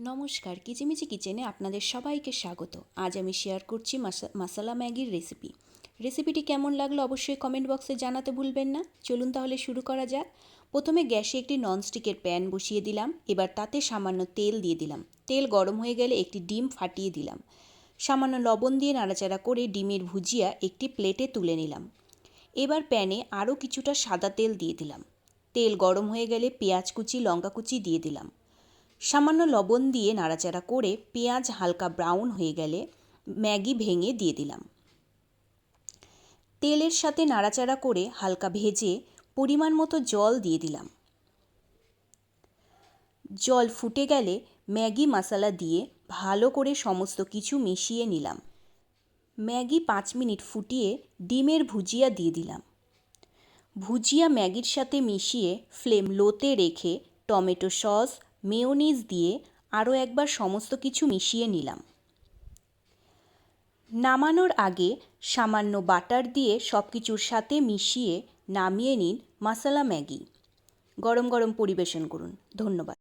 নমস্কার, কিচিমিচি কিচেনে আপনাদের সবাইকে স্বাগত। আজ আমি শেয়ার করছি মশলা ম্যাগির রেসিপিটি কেমন লাগলো অবশ্যই কমেন্ট বক্সে জানাতে ভুলবেন না। চলুন তাহলে শুরু করা যাক। প্রথমে গ্যাসে একটি ননস্টিকের প্যান বসিয়ে দিলাম। এবার তাতে সামান্য তেল দিয়ে দিলাম। তেল গরম হয়ে গেলে একটি ডিম ফাটিয়ে দিলাম। সামান্য লবণ দিয়ে নাড়াচাড়া করে ডিমের ভুজিয়া একটি প্লেটে তুলে নিলাম। এবার প্যানে আরও কিছুটা সাদা তেল দিয়ে দিলাম। তেল গরম হয়ে গেলে পেঁয়াজ কুচি, লঙ্কা কুচি দিয়ে দিলাম। সামান্য লবণ দিয়ে নাড়াচাড়া করে পেঁয়াজ হালকা ব্রাউন হয়ে গেলে ম্যাগি ভেঙে দিয়ে দিলাম। তেলের সাথে নাড়াচাড়া করে হালকা ভেজে পরিমাণ মতো জল দিয়ে দিলাম। জল ফুটে গেলে ম্যাগি মশলা দিয়ে ভালো করে সমস্ত কিছু মিশিয়ে নিলাম। ম্যাগি 5 মিনিট ফুটিয়ে ডিমের ভুজিয়া দিয়ে দিলাম। ভুজিয়া ম্যাগির সাথে মিশিয়ে ফ্লেম লোতে রেখে টমেটো সস, মেয়োনিজ দিয়ে আরও একবার সমস্ত কিছু মিশিয়ে নিলাম। নামানোর আগে সামান্য বাটার দিয়ে সব কিছুর সাথে মিশিয়ে নামিয়ে নিন মশলা ম্যাগি। গরম গরম পরিবেশন করুন। ধন্যবাদ।